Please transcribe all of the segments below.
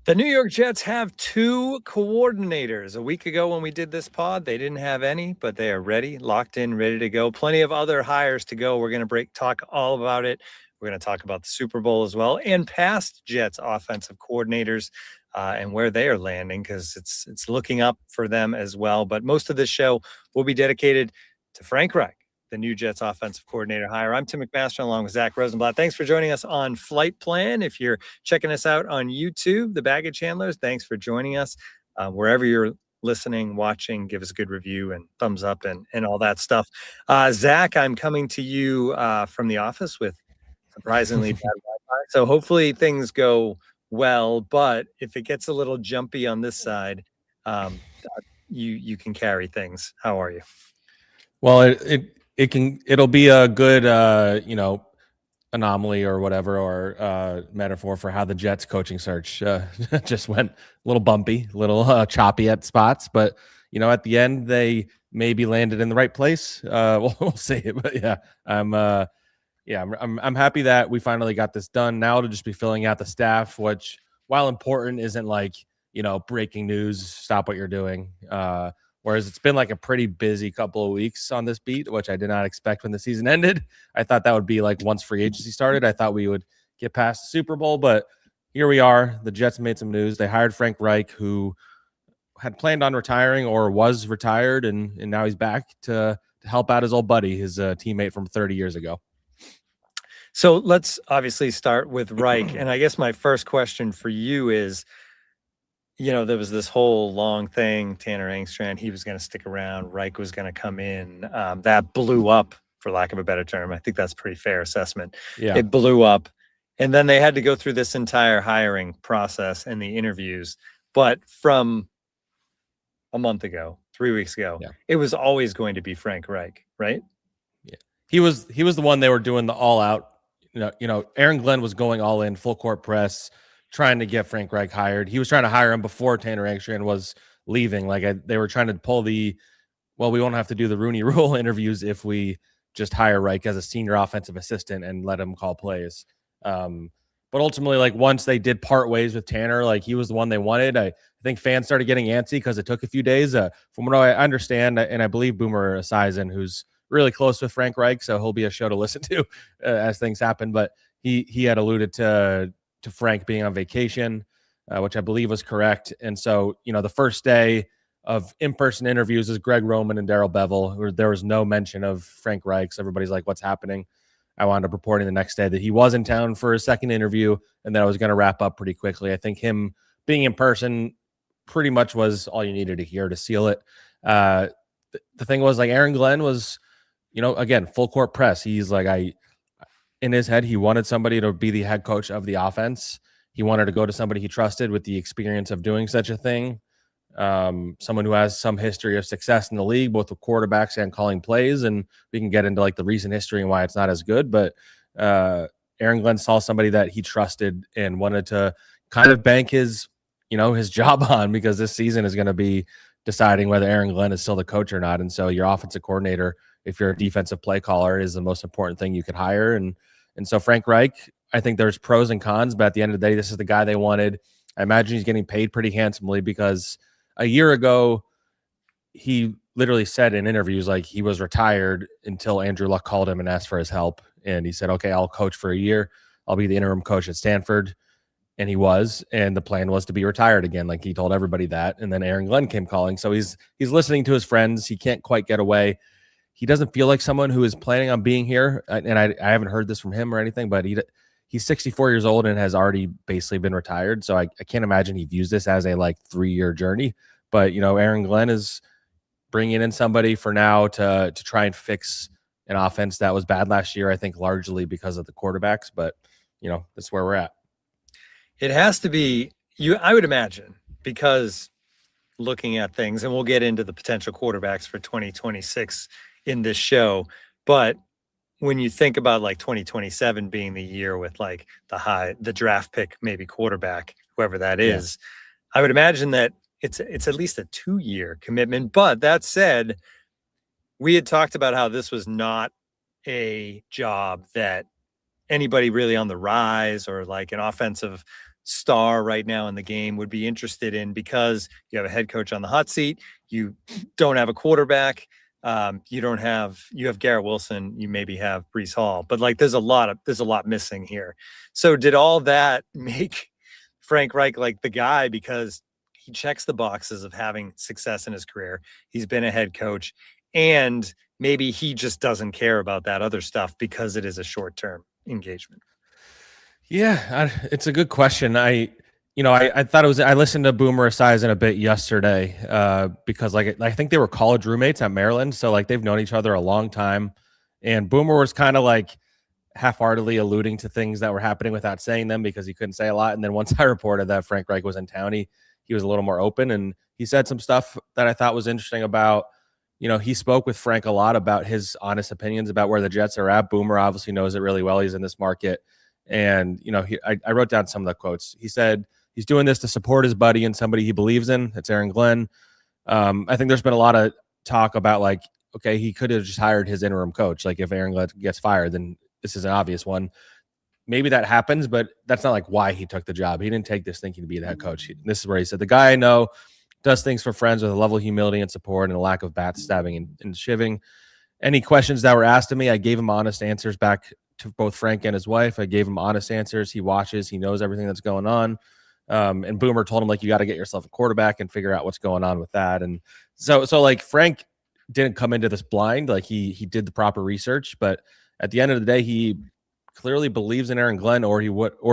The New York Jets have two coordinators. A week ago when we did this pod, they didn't have any, but they are ready, locked in, ready to go. Plenty of other hires to go. We're going to talk all about it. We're going to talk about the Super Bowl as well and past Jets offensive coordinators and where they are landing because it's looking up for them as well. But most of this show will be dedicated to Frank Reich, the new Jets offensive coordinator hire. I'm Tim McMaster along with Zack Rosenblatt. Thanks for joining us on Flight Plan. If you're checking us out on YouTube, The Baggage Handlers, thanks for joining us. Wherever you're listening, watching, give us a good review and thumbs up and all that stuff. Zack, I'm coming to you from the office with surprisingly bad Wi-Fi. So hopefully things go well, but if it gets a little jumpy on this side, you can carry things. How are you? Well, it'll be a good anomaly or whatever, or metaphor for how the Jets coaching search just went a little bumpy, a little choppy at spots, but at the end they maybe landed in the right place. We'll see. But yeah, I'm happy that we finally got this done. Now to just be filling out the staff, which, while important, isn't like breaking news, stop what you're doing. Whereas it's been like a pretty busy couple of weeks on this beat, which I did not expect when the season ended. I thought that would be like once free agency started. I thought we would get past the Super Bowl, but here we are. The Jets made some news. They hired Frank Reich, who had planned on retiring or was retired, and now he's back to help out his old buddy, his teammate from 30 years ago. So let's obviously start with Reich. And I guess my first question for you is, there was this whole long thing, Tanner Engstrand, he was going to stick around, Reich was going to come in. That blew up, for lack of a better term. I think that's a pretty fair assessment. Yeah. It blew up. And then they had to go through this entire hiring process and the interviews. But from a month ago, 3 weeks ago, It was always going to be Frank Reich, right? Yeah. He was the one they were doing the all out. Aaron Glenn was going all in, full court press, trying to get Frank Reich hired. He was trying to hire him before Tanner Engstrand was leaving. They were trying to pull we won't have to do the Rooney Rule interviews if we just hire Reich as a senior offensive assistant and let him call plays. But ultimately, once they did part ways with Tanner, he was the one they wanted. I think fans started getting antsy because it took a few days. From what I understand, and I believe Boomer Esiason, who's really close with Frank Reich, so he'll be a show to listen to as things happen. But he had alluded to Frank being on vacation, which I believe was correct. And so, the first day of in-person interviews is Greg Roman and Darrell Bevell, where there was no mention of Frank Reich. So everybody's like, what's happening? I wound up reporting the next day that he was in town for a second interview and that I was going to wrap up pretty quickly. I think him being in person pretty much was all you needed to hear to seal it. The thing was, Aaron Glenn was, again, full court press. He's in his head, he wanted somebody to be the head coach of the offense. He wanted to go to somebody he trusted with the experience of doing such a thing. Someone who has some history of success in the league, both with quarterbacks and calling plays. And we can get into the recent history and why it's not as good. But Aaron Glenn saw somebody that he trusted and wanted to kind of bank his job on, because this season is going to be deciding whether Aaron Glenn is still the coach or not. And so your offensive coordinator, if you're a defensive play caller, is the most important thing you could hire. And so Frank Reich, I think there's pros and cons, but at the end of the day, this is the guy they wanted. I imagine he's getting paid pretty handsomely, because a year ago, he literally said in interviews he was retired until Andrew Luck called him and asked for his help. And he said, okay, I'll coach for a year. I'll be the interim coach at Stanford. And he was, and the plan was to be retired again. He told everybody that. And then Aaron Glenn came calling. So he's listening to his friends. He can't quite get away. He doesn't feel like someone who is planning on being here. And I haven't heard this from him or anything, but he's 64 years old and has already basically been retired. So I can't imagine he views this as a 3-year journey. But, Aaron Glenn is bringing in somebody for now to try and fix an offense that was bad last year, I think largely because of the quarterbacks. But, that's where we're at. It has to be, I would imagine, because looking at things, and we'll get into the potential quarterbacks for 2026 in this show, but when you think about 2027 being the year with the draft pick, maybe quarterback, whoever that is, I would imagine that it's at least a 2-year commitment. But that said, we had talked about how this was not a job that anybody really on the rise or an offensive star right now in the game would be interested in, because you have a head coach on the hot seat, you don't have a quarterback, you have Garrett Wilson, you maybe have Breece Hall, but like there's a lot missing here. So did all that make Frank Reich like the guy, because he checks the boxes of having success in his career? He's been a head coach, and maybe he just doesn't care about that other stuff because it is a short-term engagement. Yeah, it's a good question. I thought I listened to Boomer Esiason a bit yesterday because I think they were college roommates at Maryland, so like they've known each other a long time, and Boomer was kind of like half-heartedly alluding to things that were happening without saying them because he couldn't say a lot. And then once I reported that Frank Reich was in town, he was a little more open, and he said some stuff that I thought was interesting about. He spoke with Frank a lot about his honest opinions about where the Jets are at. Boomer obviously knows it really well. He's in this market. And, I wrote down some of the quotes. He said he's doing this to support his buddy and somebody he believes in. It's Aaron Glenn. I think there's been a lot of talk about like, okay, he could have just hired his interim coach. Like if Aaron Glenn gets fired, then this is an obvious one. Maybe that happens, but that's not like why he took the job. He didn't take this thinking to be the head coach. This is where he said, the guy I know does things for friends with a level of humility and support and a lack of bat stabbing and shivving. Any questions that were asked of me, I gave him honest answers back to both Frank and his wife. I gave him honest answers. He watches, he knows everything that's going on. And Boomer told him, like, you got to get yourself a quarterback and figure out what's going on with that. And so like Frank didn't come into this blind. Like he did the proper research, but at the end of the day, he clearly believes in Aaron Glenn, or he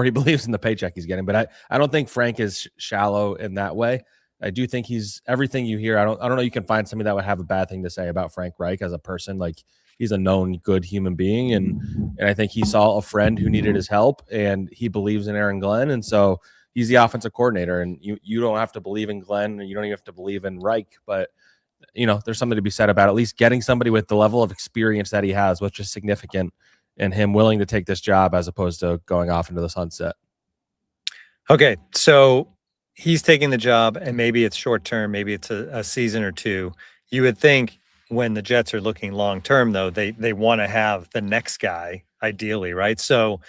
believes in the paycheck he's getting. But I don't think Frank is shallow in that way. I do think he's everything you hear. I don't know. You can find somebody that would have a bad thing to say about Frank Reich as a person. Like he's a known good human being. And I think he saw a friend who needed his help, and he believes in Aaron Glenn. And so he's the offensive coordinator, and you don't have to believe in Glenn, and you don't even have to believe in Reich, but there's something to be said about at least getting somebody with the level of experience that he has, which is significant, and him willing to take this job as opposed to going off into the sunset. Okay. So he's taking the job, and maybe it's short term, maybe it's a season or two. You would think when the Jets are looking long term, though, they want to have the next guy ideally, right? So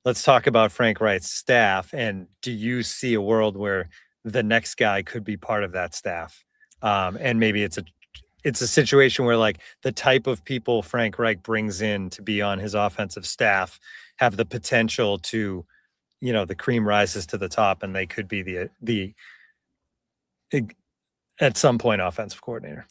let's talk about Frank Reich's staff. And do you see a world where the next guy could be part of that staff? And maybe it's a situation where like the type of people Frank Reich brings in to be on his offensive staff have the potential to, the cream rises to the top, and they could be the at some point offensive coordinator.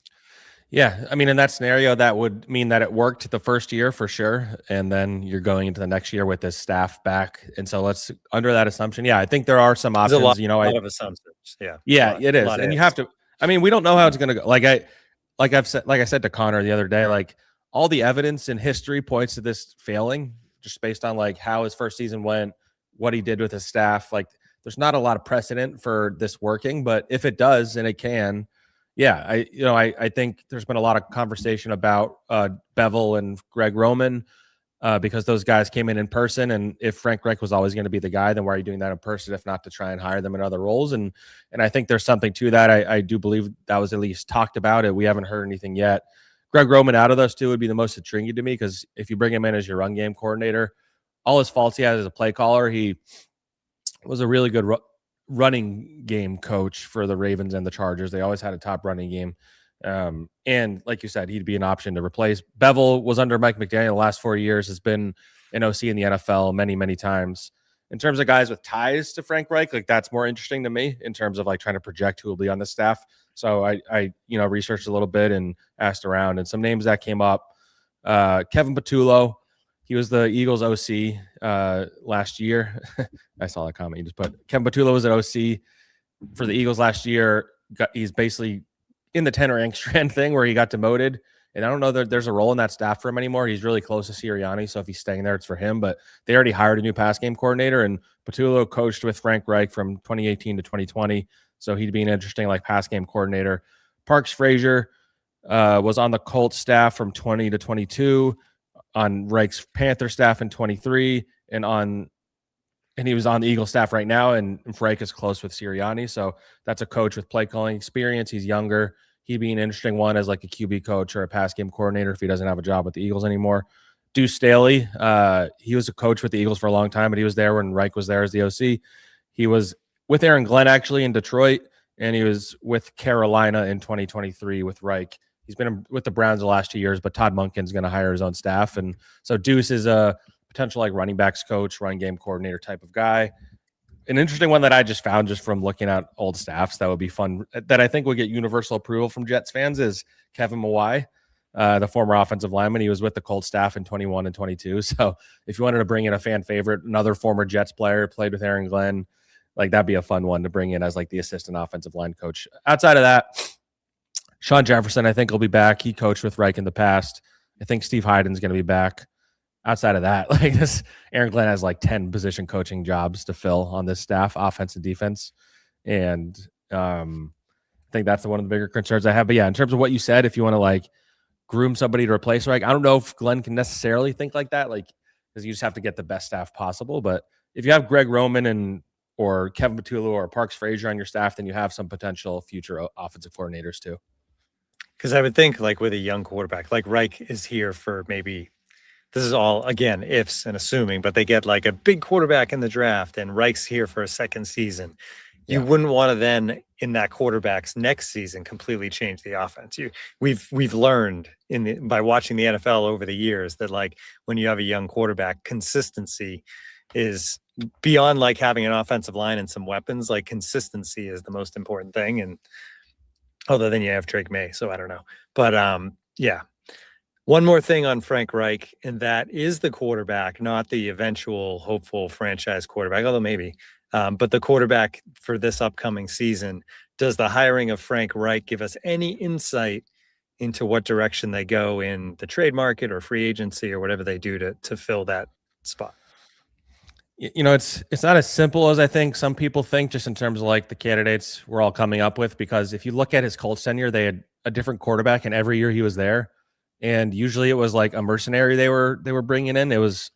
Yeah. I mean, in that scenario, that would mean that it worked the first year for sure. And then you're going into the next year with this staff back. And so let's, under that assumption, yeah, I think there are some options. There's a lot of assumptions. Yeah, it is. And you have to, I mean, we don't know how it's going to go. Like I said to Connor the other day, like all the evidence in history points to this failing just based on like how his first season went, what he did with his staff. Like there's not a lot of precedent for this working, but if it does, and it can, yeah, I think there's been a lot of conversation about Bevel and Greg Roman because those guys came in person. And if Frank Reich was always going to be the guy, then why are you doing that in person if not to try and hire them in other roles? And I think there's something to that. I do believe that was at least talked about it. We haven't heard anything yet. Greg Roman out of those two would be the most intriguing to me because if you bring him in as your run game coordinator, all his faults he has as a play caller, he was a really good running game coach for the Ravens and the Chargers. They always had a top running game. And like you said, he'd be an option to replace. Bevel was under Mike McDaniel the last 4 years, has been an OC in the NFL many, many times. In terms of guys with ties to Frank Reich, like that's more interesting to me in terms of like trying to project who will be on the staff. So I researched a little bit and asked around, and some names that came up. Kevin Patullo, he was the Eagles OC last year. I saw that comment you just put. Kevin Patullo was an OC for the Eagles last year. He's basically in the Tanner Angstrand thing where he got demoted. And I don't know that there's a role in that staff for him anymore. He's really close to Sirianni, so if he's staying there, it's for him. But they already hired a new pass game coordinator, and Patullo coached with Frank Reich from 2018 to 2020, so he'd be an interesting like pass game coordinator. Parks Frazier was on the Colts staff from 20 to 22, on Reich's Panther staff in 23, and he was on the Eagle staff right now, and Reich is close with Sirianni, so that's a coach with play calling experience. He's younger. He'd be an interesting one as like a QB coach or a pass game coordinator if he doesn't have a job with the Eagles anymore. Deuce Staley, he was a coach with the Eagles for a long time, but he was there when Reich was there as the OC. He was with Aaron Glenn actually in Detroit, and he was with Carolina in 2023 with Reich. He's been with the Browns the last 2 years, but Todd Monken's going to hire his own staff. And so Deuce is a potential like running backs coach, running game coordinator type of guy. An interesting one that I just found just from looking at old staffs that would be fun, that I think would get universal approval from Jets fans, is Kevin Mawai, the former offensive lineman. He was with the Colts staff in 21 and 22. So if you wanted to bring in a fan favorite, another former Jets player, played with Aaron Glenn, like that'd be a fun one to bring in as like the assistant offensive line coach. Outside of that, Sean Jefferson, I think, will be back. He coached with Reich in the past. I think Steve Hyden's going to be back. Outside of that, like this, Aaron Glenn has like 10 position coaching jobs to fill on this staff, offense and defense. And I think that's one of the bigger concerns I have. But yeah, in terms of what you said, if you want to like groom somebody to replace Reich, I don't know if Glenn can necessarily think like that, like, because you just have to get the best staff possible. But if you have Greg Roman or Kevin Patullo or Parks Frazier on your staff, then you have some potential future offensive coordinators too. Because I would think like with a young quarterback, like Reich is here for maybe, this is all, again, ifs and assuming, but they get like a big quarterback in the draft and Reich's here for a second season. You wouldn't want to then in that quarterback's next season completely change the offense. We've learned by watching the NFL over the years that like when you have a young quarterback, consistency is beyond like having an offensive line and some weapons. Like consistency is the most important thing. And other than you have Drake May, so I don't know. But yeah. One more thing on Frank Reich, and that is the quarterback, not the eventual hopeful franchise quarterback, although maybe, but the quarterback for this upcoming season. Does the hiring of Frank Reich give us any insight into what direction they go in the trade market or free agency or whatever they do to fill that spot? You know, it's not as simple as I think some people think, just in terms of like the candidates we're all coming up with, because if you look at his Colts tenure, they had a different quarterback, and every year he was there. And usually it was like a mercenary they were bringing in. It was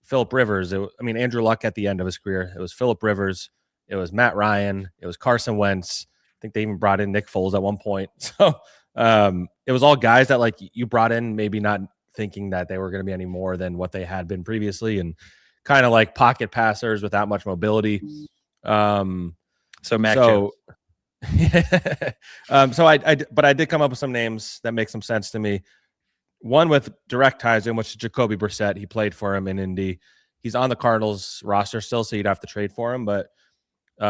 Phillip Rivers. Andrew Luck at the end of his career. It was Phillip Rivers. It was Matt Ryan. It was Carson Wentz. I think they even brought in Nick Foles at one point. So it was all guys that like you brought in, maybe not thinking that they were going to be any more than what they had been previously, and kind of like pocket passers without much mobility. So Mac Jones. But I did come up with some names that make some sense to me. One with direct ties in, which is Jacoby Brissett. He played for him in Indy. He's on the Cardinals roster still, so you'd have to trade for him, but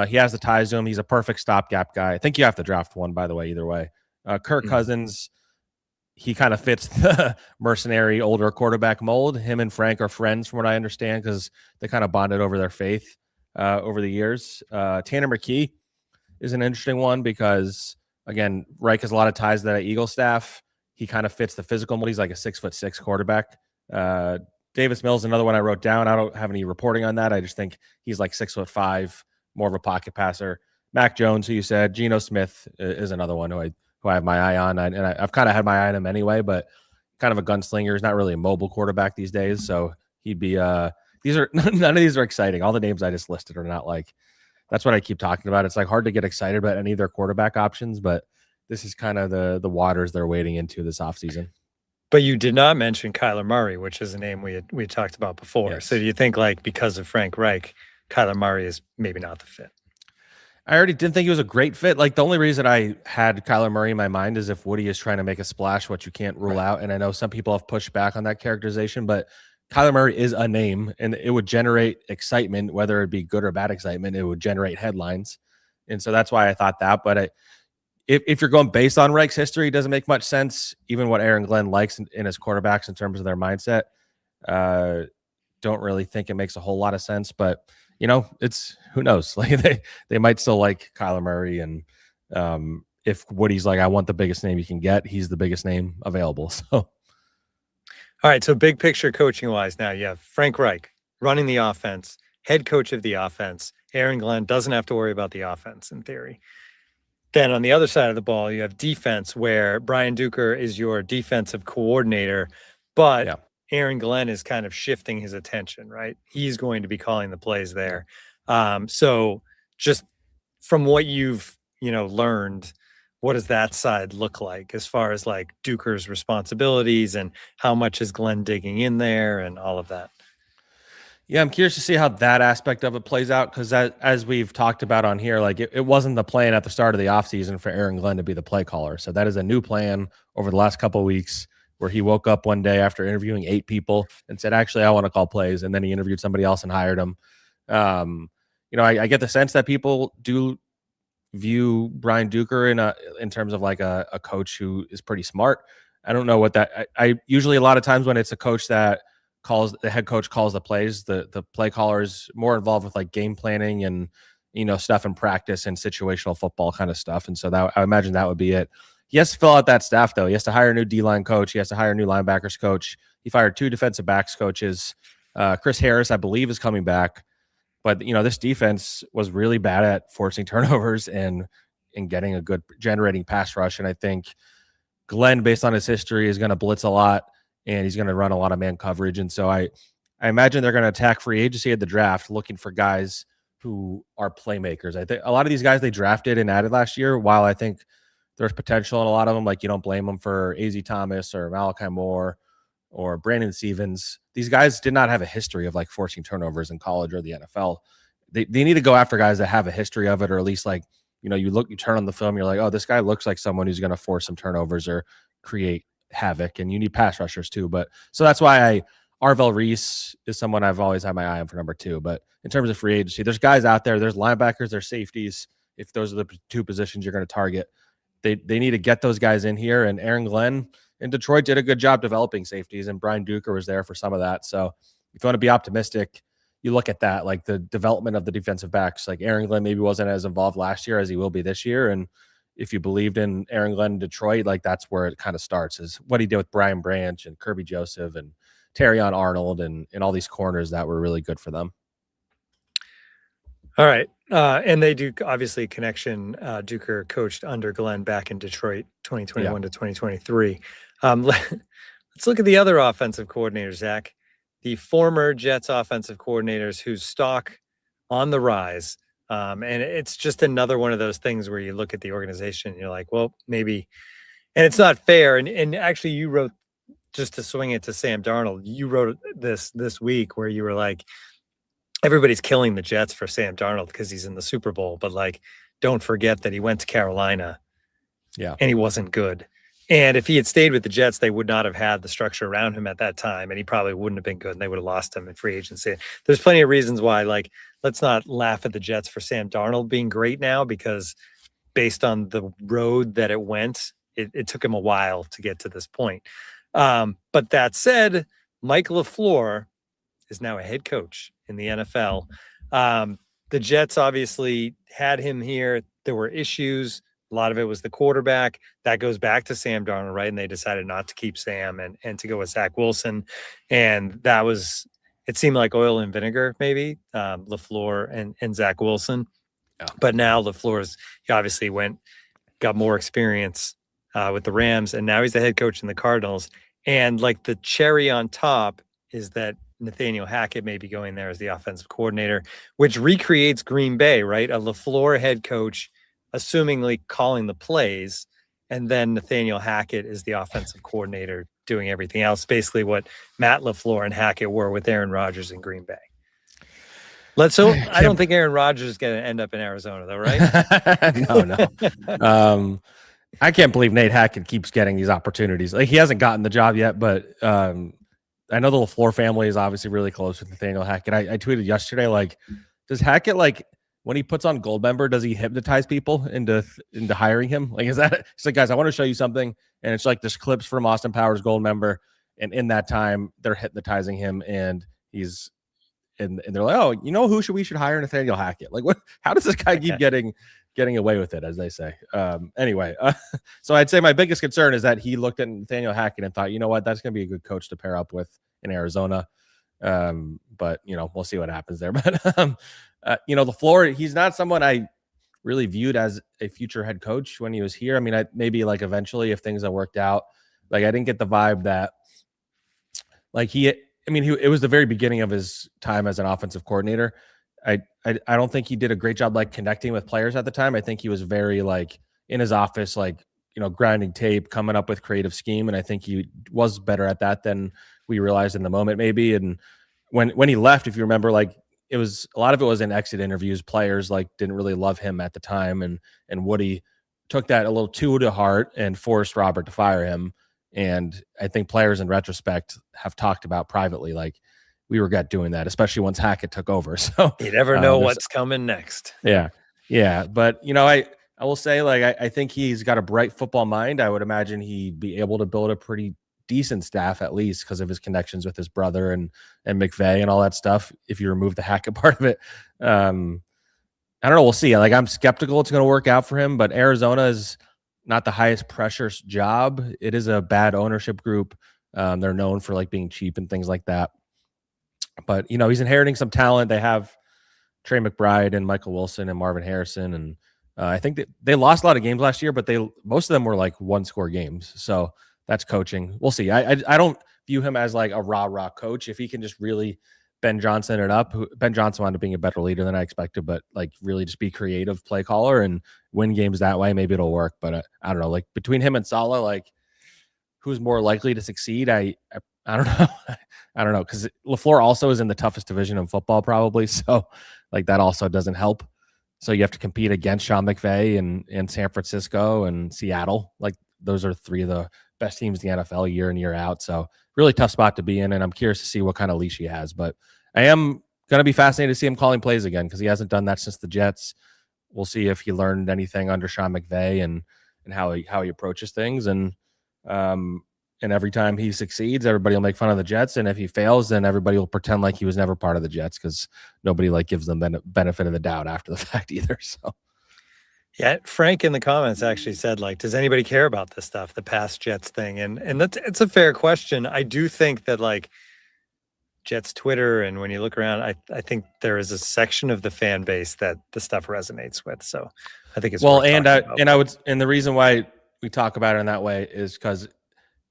he has the ties to him. He's a perfect stopgap guy. I think you have to draft one, by the way, either way. Kirk Cousins, he kind of fits the mercenary older quarterback mold. Him and Frank are friends, from what I understand, because they kind of bonded over their faith over the years. Tanner McKee is an interesting one because, again, Reich has a lot of ties to that Eagle staff. He kind of fits the physical mold. He's like a 6'6" quarterback. Davis Mills, another one I wrote down. I don't have any reporting on that. I just think he's like 6'5", more of a pocket passer. Mac Jones, who you said. Geno Smith is another one who I have my eye on. I've kind of had my eye on him anyway, but kind of a gunslinger. He's not really a mobile quarterback these days. So he'd be none of these are exciting. All the names I just listed are not like, that's what I keep talking about. It's like hard to get excited about any of their quarterback options, but this is kind of the waters they're wading into this offseason. But you did not mention Kyler Murray, which is a name we had talked about before. Yes. So do you think like because of Frank Reich, Kyler Murray is maybe not the fit? I already didn't think he was a great fit. Like the only reason I had Kyler Murray in my mind is if Woody is trying to make a splash, which you can't rule out. And I know some people have pushed back on that characterization, but Kyler Murray is a name and it would generate excitement, whether it be good or bad excitement, it would generate headlines. And so that's why I thought that. But if you're going based on Reich's history, it doesn't make much sense. Even what Aaron Glenn likes in his quarterbacks in terms of their mindset, don't really think it makes a whole lot of sense. But you know, it's who knows? Like they might still like Kyler Murray, and if Woody's like, I want the biggest name you can get, he's the biggest name available. So, all right. So big picture coaching wise, now you have Frank Reich running the offense, head coach of the offense. Aaron Glenn doesn't have to worry about the offense in theory. Then on the other side of the ball, you have defense, where Brian Duker is your defensive coordinator, but Aaron Glenn is kind of shifting his attention, right? He's going to be calling the plays there. So just from what you've, learned, what does that side look like as far as like Duker's responsibilities and how much is Glenn digging in there and all of that? Yeah, I'm curious to see how that aspect of it plays out because as we've talked about on here, like it wasn't the plan at the start of the offseason for Aaron Glenn to be the play caller. So that is a new plan over the last couple of weeks where he woke up one day after interviewing 8 people and said, actually, I want to call plays. And then he interviewed somebody else and hired him. Um, I get the sense that people do view Brian Duker in terms of like a coach who is pretty smart. I don't know what that I usually a lot of times when it's a coach that calls the head coach calls the plays, the play caller is more involved with like game planning and stuff in practice and situational football kind of stuff. And so that I imagine that would be it. He has to fill out that staff though. He has to hire a new D-line coach. He has to hire a new linebackers coach. He fired 2 defensive backs coaches. Chris Harris, I believe, is coming back. But this defense was really bad at forcing turnovers and getting a good generating pass rush. And I think Glenn, based on his history, is going to blitz a lot and he's going to run a lot of man coverage. And so I imagine they're going to attack free agency at the draft, looking for guys who are playmakers. I think a lot of these guys they drafted and added last year, while I think there's potential in a lot of them, like you don't blame them for AZ Thomas or Malachi Moore or Brandon Stevens. These guys did not have a history of like forcing turnovers in college or the NFL. They need to go after guys that have a history of it, or at least like, you turn on the film, you're like, oh, this guy looks like someone who's going to force some turnovers or create havoc. And you need pass rushers too. But so that's why Arvell Reese is someone I've always had my eye on for number 2. But in terms of free agency, there's guys out there, there's linebackers, there's safeties. If those are the 2 positions you're going to target, they need to get those guys in here. And Aaron Glenn in Detroit did a good job developing safeties, and Brian Duker was there for some of that. So if you want to be optimistic, you look at that, like the development of the defensive backs. Like Aaron Glenn maybe wasn't as involved last year as he will be this year. And if you believed in Aaron Glenn in Detroit, like that's where it kind of starts, is what he did with Brian Branch and Kirby Joseph and Terrion Arnold and all these corners that were really good for them. All right. And they do obviously connection. Duker coached under Glenn back in Detroit, 2021 to 2023. Let's look at the other offensive coordinators, Zach. The former Jets offensive coordinators whose stock on the rise. And it's just another one of those things where you look at the organization and you're like, well, maybe, and it's not fair. And actually you wrote, just to swing it to Sam Darnold, you wrote this week where you were like, everybody's killing the Jets for Sam Darnold because he's in the Super Bowl, but like, don't forget that he went to Carolina. Yeah. And he wasn't good. And if he had stayed with the Jets, they would not have had the structure around him at that time. And he probably wouldn't have been good. And they would have lost him in free agency. There's plenty of reasons why, like, let's not laugh at the Jets for Sam Darnold being great now, because based on the road that it went, it took him a while to get to this point. But that said, Mike LaFleur is now a head coach in the NFL. The Jets obviously had him here. There were issues. A lot of it was the quarterback. That goes back to Sam Darnold, right? And they decided not to keep Sam and to go with Zach Wilson. And that was, it seemed like oil and vinegar, maybe, LaFleur and Zach Wilson. Yeah. But now LaFleur's, he obviously got more experience with the Rams, and now he's the head coach in the Cardinals. And like the cherry on top is that Nathaniel Hackett may be going there as the offensive coordinator, which recreates Green Bay, right? A LaFleur head coach, assumingly calling the plays, and then Nathaniel Hackett is the offensive coordinator doing everything else. Basically what Matt LaFleur and Hackett were with Aaron Rodgers in Green Bay. I don't think Aaron Rodgers is going to end up in Arizona though, right? No. I can't believe Nate Hackett keeps getting these opportunities. Like, he hasn't gotten the job yet, but I know the LaFleur family is obviously really close with Nathaniel Hackett. I tweeted yesterday, like, does Hackett, like, when he puts on Goldmember, does he hypnotize people into hiring him? Like, is that, it's like, guys, I want to show you something. And it's like this clips from Austin Powers Goldmember. And in that time, they're hypnotizing him, and and they're like, oh, we should hire Nathaniel Hackett? Like, what, how does this guy keep getting away with it, as they say? Anyway, so I'd say my biggest concern is that he looked at Nathaniel Hackett and thought, you know what, that's going to be a good coach to pair up with in Arizona. But we'll see what happens there. But LaFleur, he's not someone I really viewed as a future head coach when he was here. I mean, maybe like eventually if things have worked out. Like, I didn't get the vibe that like it was the very beginning of his time as an offensive coordinator. I don't think he did a great job like connecting with players at the time. I think he was very like in his office, like, grinding tape, coming up with creative scheme. And I think he was better at that than we realized in the moment, maybe. And when he left, if you remember, like it was a lot of it was in exit interviews. Players like didn't really love him at the time, and Woody took that a little too to heart and forced Robert to fire him. And I think players in retrospect have talked about privately, like we regret doing that, especially once Hackett took over. So you never know what's coming next. yeah. But I will say, like, I think he's got a bright football mind. I would imagine he'd be able to build a pretty decent staff, at least because of his connections with his brother and McVay and all that stuff. If you remove the Hackett part of it, I don't know. We'll see. Like, I'm skeptical it's going to work out for him, but Arizona is not the highest pressure job. It is a bad ownership group. They're known for like being cheap and things like that. But he's inheriting some talent. They have Trey McBride and Michael Wilson and Marvin Harrison, and I think that they lost a lot of games last year, but most of them were like 1-score games. So that's coaching. We'll see. I don't view him as like a rah coach. If he can just really Ben Johnson it up, Ben Johnson wound up being a better leader than I expected, but like really just be creative play caller and win games that way, maybe it'll work. But I don't know. Like between him and Saleh, like who's more likely to succeed? I don't know. I don't know, because LaFleur also is in the toughest division in football, probably. So, like, that also doesn't help. So you have to compete against Sean McVay and San Francisco and Seattle. Like, those are three of the best teams in the NFL year in, year out. So, really tough spot to be in, and I'm curious to see what kind of leash he has. But I am going to be fascinated to see him calling plays again, because he hasn't done that since the Jets. We'll see if he learned anything under Sean McVay and how he approaches things. And every time he succeeds, everybody will make fun of the Jets. And if he fails, then everybody will pretend like he was never part of the Jets, because nobody like gives them benefit of the doubt after the fact either. So, yeah, Frank in the comments actually said, like, does anybody care about this stuff, the past Jets thing? And it's a fair question. I do think that like Jets Twitter, and when you look around, I think there is a section of the fan base that the stuff resonates with. So I think it's worth talking about. And the reason why we talk about it in that way is because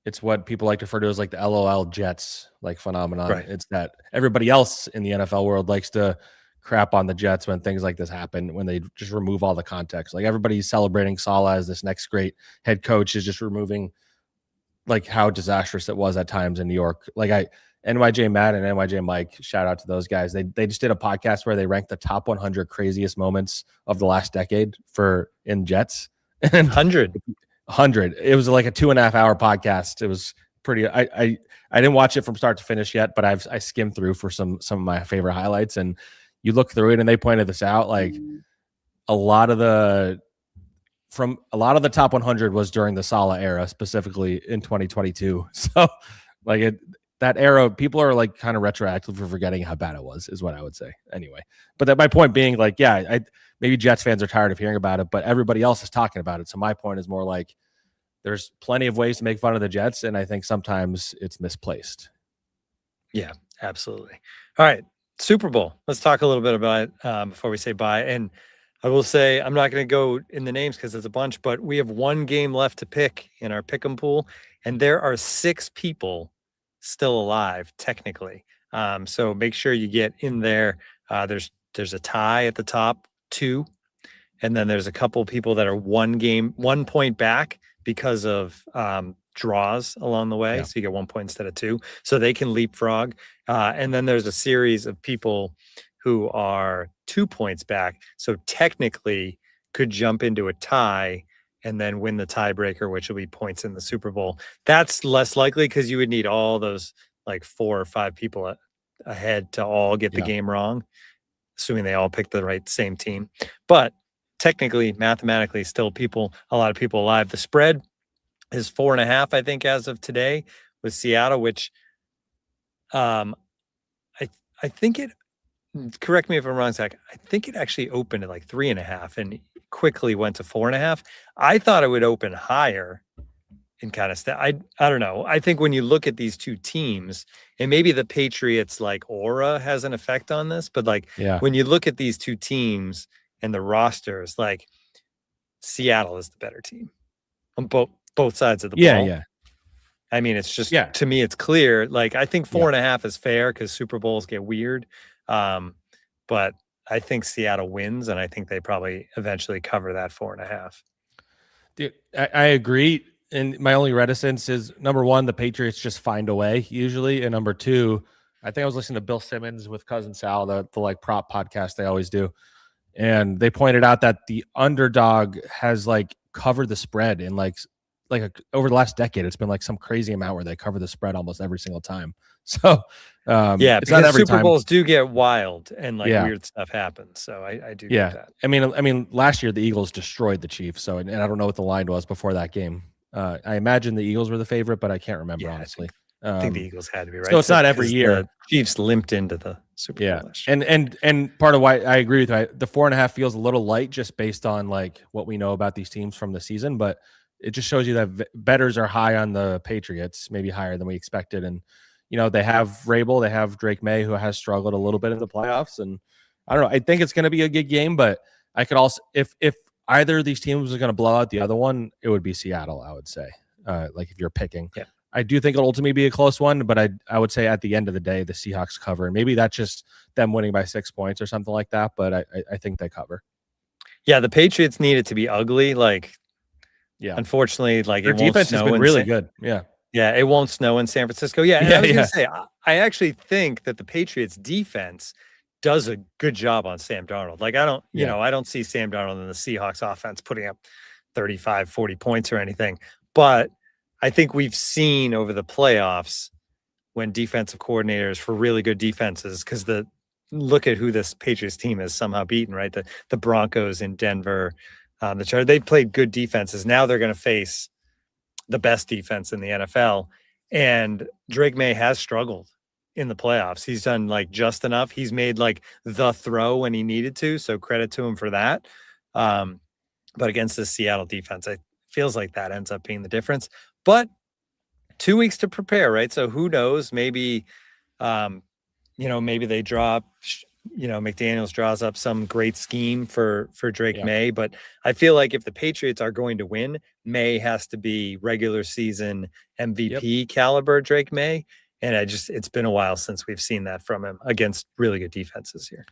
it's what people like to refer to as like the LOL Jets like phenomenon. Right. It's that everybody else in the NFL world likes to crap on the Jets when things like this happen, when they just remove all the context. Like everybody's celebrating Saleh as this next great head coach, is just removing like how disastrous it was at times in New York. Like NYJ Matt and NYJ Mike, shout out to those guys. They just did a podcast where they ranked the top 100 craziest moments of the last decade in Jets. And 100. It was like a 2.5 hour podcast. It was pretty. I didn't watch it from start to finish yet, but I skimmed through for some of my favorite highlights, and you look through it, and they pointed this out. Like a lot of the top 100 was during the Saleh era, specifically in 2022. So like that era, people are like kind of retroactive for forgetting how bad it was, is what I would say. Anyway, but my point being, like, yeah, maybe Jets fans are tired of hearing about it, but everybody else is talking about it. So my point is more like there's plenty of ways to make fun of the Jets, and I think sometimes it's misplaced. Yeah, absolutely. All right, Super Bowl. Let's talk a little bit about it before we say bye. And I will say, I'm not going to go in the names because there's a bunch, but we have one game left to pick in our pick'em pool, and there are 6 people still alive technically. So make sure you get in there. There's a tie at the top, 2, and then there's a couple people that are 1 point back because of draws along the way. Yeah. So you get 1 point instead of 2, so they can leapfrog. And then there's a series of people who are 2 points back, so technically could jump into a tie and then win the tiebreaker, which will be points in the Super Bowl. That's less likely because you would need all those like 4 or 5 people ahead to all get the game wrong, assuming they all pick the same team. But technically, mathematically, still a lot of people alive. The spread is 4.5, I think, as of today with Seattle, which I think it, correct me if I'm wrong, Zach, I think it actually opened at like 3.5 and quickly went to 4.5. I thought it would open higher and kind of I don't know. I think when you look at these two teams, and maybe the Patriots like aura has an effect on this, but like when you look at these two teams and the rosters, like Seattle is the better team on both sides of the ball. Yeah. I mean, it's just to me, it's clear. Like I think 4.5 is fair because Super Bowls get weird. But I think Seattle wins, and I think they probably eventually cover that 4.5. Dude, I agree. And my only reticence is, number one, the Patriots just find a way usually. And number two, I think I was listening to Bill Simmons with Cousin Sal, the like prop podcast they always do. And they pointed out that the underdog has like covered the spread in over the last decade. It's been like some crazy amount where they cover the spread almost every single time. So yeah, it's not because every Super time. Bowls do get wild and like Yeah. weird stuff happens. So I do Yeah. get that. I mean, last year the Eagles destroyed the Chiefs. So, and I don't know what the line was before that game. I imagine the Eagles were the favorite, but I can't remember, honestly. I think the Eagles had to be right. So it's not every year. The Chiefs limped into the Super Bowl last year. And part of why I agree with you, the 4.5 feels a little light just based on like what we know about these teams from the season, but it just shows you that bettors are high on the Patriots, maybe higher than we expected. And they have Vrabel, they have Drake May, who has struggled a little bit in the playoffs, and I don't know. I think it's going to be a good game, but I could also, if either of these teams was going to blow out the other one, it would be Seattle. I would say, like if you're picking. Yeah. I do think it'll ultimately be a close one, but I would say at the end of the day, the Seahawks cover. And maybe that's just them winning by 6 points or something like that, but I think they cover. Yeah, the Patriots need it to be ugly. Like, yeah, unfortunately, like their defense has been really good. Yeah. Yeah, it won't snow in San Francisco. Yeah, and I was going to say, I actually think that the Patriots defense does a good job on Sam Darnold. Like, I don't see Sam Darnold and the Seahawks offense putting up 35, 40 points or anything. But I think we've seen over the playoffs when defensive coordinators for really good defenses, because look at who this Patriots team has somehow beaten, right? The Broncos in Denver, the Chargers, they played good defenses. Now they're going to face the best defense in the NFL. And Drake May has struggled in the playoffs. He's done like just enough. He's made like the throw when he needed to. So credit to him for that. But against the Seattle defense, it feels like that ends up being the difference. But 2 weeks to prepare, right? So who knows? Maybe, maybe they drop, McDaniels draws up some great scheme for Drake May. But I feel like if the Patriots are going to win, May has to be regular season MVP caliber Drake May. And it's been a while since we've seen that from him against really good defenses here.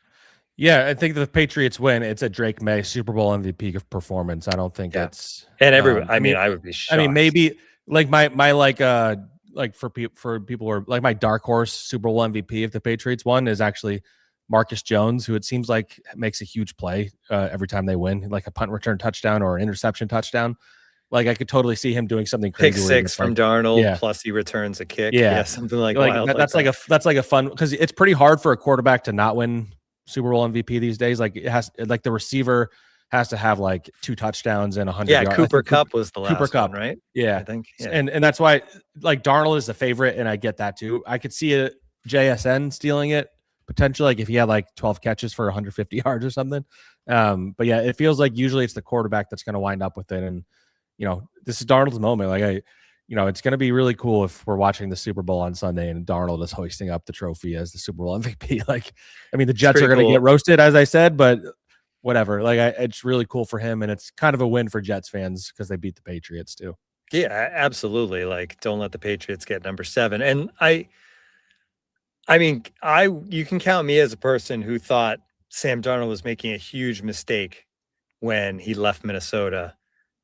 Yeah, I think the Patriots win. It's a Drake May Super Bowl MVP performance. I don't think it's and everybody. I would be shocked. Maybe like my for people who are like my dark horse Super Bowl MVP if the Patriots won is actually Marcus Jones, who it seems like makes a huge play every time they win, like a punt return touchdown or an interception touchdown. Like I could totally see him doing something crazy. Pick six from Darnold, plus he returns a kick. Yeah, something like wild. That's like a fun, because it's pretty hard for a quarterback to not win Super Bowl MVP these days. Like it has, like the receiver has to have like 2 touchdowns and 100 yards. Cooper Kupp was the last one, right? Yeah, I think. Yeah. And that's why like Darnold is the favorite, and I get that too. I could see a JSN stealing it potentially, like if he had like 12 catches for 150 yards or something. But yeah, it feels like usually it's the quarterback that's going to wind up with it. And this is Darnold's moment. Like it's going to be really cool if we're watching the Super Bowl on Sunday and Darnold is hoisting up the trophy as the Super Bowl MVP. Like, I mean, the Jets are going to get roasted, as I said, but whatever. Like, it's really cool for him, and it's kind of a win for Jets fans because they beat the Patriots too. Yeah, absolutely. Like, don't let the Patriots get number 7. And you can count me as a person who thought Sam Darnold was making a huge mistake when he left Minnesota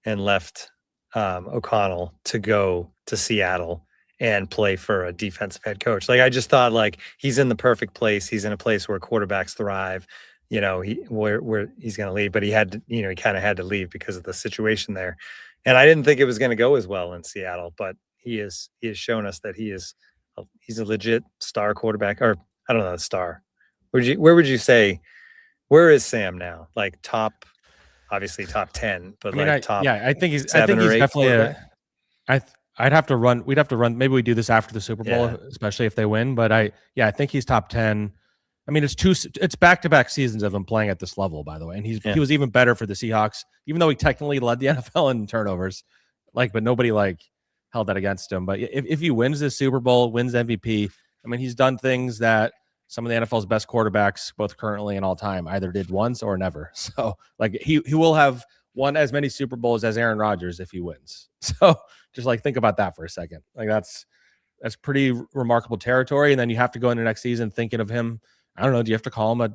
and left O'Connell to go to Seattle and play for a defensive head coach. Like, I just thought like he's in the perfect place. He's in a place where quarterbacks thrive. Where he's going to leave, but he had to, he kind of had to leave because of the situation there. And I didn't think it was going to go as well in Seattle, but he has shown us that he's a legit star quarterback, or I don't know, star. Where would you say, where is Sam now? Like obviously top 10, but top. Yeah, I think he's definitely we'd have to run. Maybe we do this after the Super Bowl, especially if they win. But I think he's top 10. I mean, it's back-to-back seasons of him playing at this level, by the way. And he was even better for the Seahawks, even though he technically led the NFL in turnovers. But nobody held that against him. But if he wins this Super Bowl, wins MVP, I mean, he's done things that some of the NFL's best quarterbacks, both currently and all time, either did once or never. So he will have won as many Super Bowls as Aaron Rodgers if he wins. So just think about that for a second. That's pretty remarkable territory. And then you have to go into next season thinking of him. I don't know. Do you have to call him a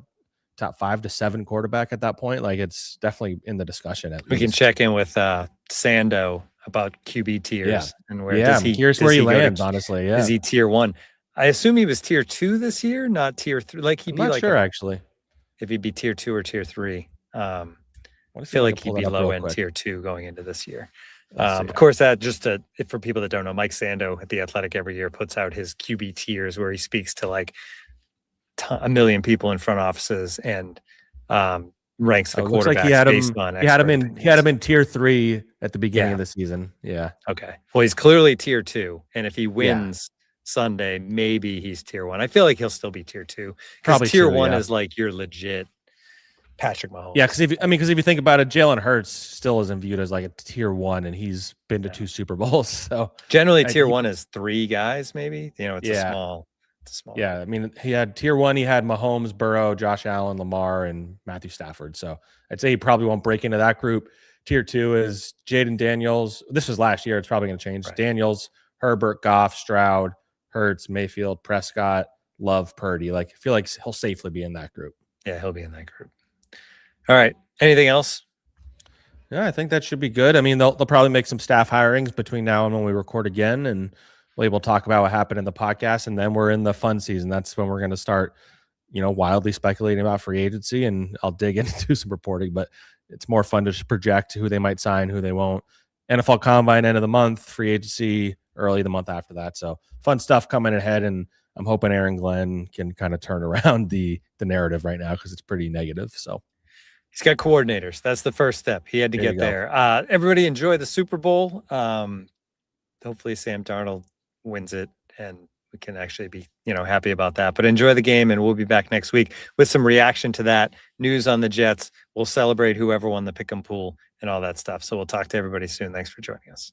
top 5 to 7 quarterback at that point? It's definitely in the discussion. We can check in with Sando about QB tiers and where does he lands, honestly. Yeah. Is he tier 1? I assume he was tier 2 this year, not tier 3. Like he'd I'm be not like sure actually. if he'd be tier 2 or tier 3. Let me I see if feel I like can he'd pull be that up low real end quick. tier 2 going into this year. Let's see. Of course, that just for people that don't know, Mike Sando at The Athletic every year puts out his QB tiers where he speaks to like a million people in front offices and ranks the Oh, it looks like quarterbacks based on expert he had opinions. him in tier 3 at the beginning Yeah. of the season. Yeah. Okay. Well, he's clearly tier 2, and if he Yeah. wins Sunday, maybe he's tier 1. I feel like he'll still be tier 2 because Probably tier 2, 1 yeah. is like your legit Patrick Mahomes. Yeah, because if you think about it, Jalen Hurts still isn't viewed as like a tier 1, and he's been to 2 Super Bowls. So Generally, and tier 1 is 3 guys, maybe. It's a yeah, small. yeah. I mean, he had tier 1. He had Mahomes, Burrow, Josh Allen, Lamar, and Matthew Stafford. So I'd say he probably won't break into that group. Tier 2 is Jaden Daniels. This was last year. It's probably going to change. Right. Daniels, Herbert, Goff, Stroud, Hurts, Mayfield, Prescott, Love, Purdy. Like I feel like he'll safely be in that group. Yeah, he'll be in that group. All right. Anything else? Yeah, I think that should be good. I mean, they'll probably make some staff hirings between now and when we record again, and we'll talk about what happened in the podcast. And then we're in the fun season. That's when we're going to start, wildly speculating about free agency, and I'll dig into some reporting. But it's more fun to just project who they might sign, who they won't. NFL Combine end of the month, free agency early the month after that. So fun stuff coming ahead, and I'm hoping Aaron Glenn can kind of turn around the narrative right now because it's pretty negative. So. He's got coordinators. That's the first step. He had to get there. Everybody enjoy the Super Bowl. Hopefully Sam Darnold wins it and we can actually be, happy about that. But enjoy the game, and we'll be back next week with some reaction to that, news on the Jets. We'll celebrate whoever won the pick'em pool and all that stuff. So we'll talk to everybody soon. Thanks for joining us.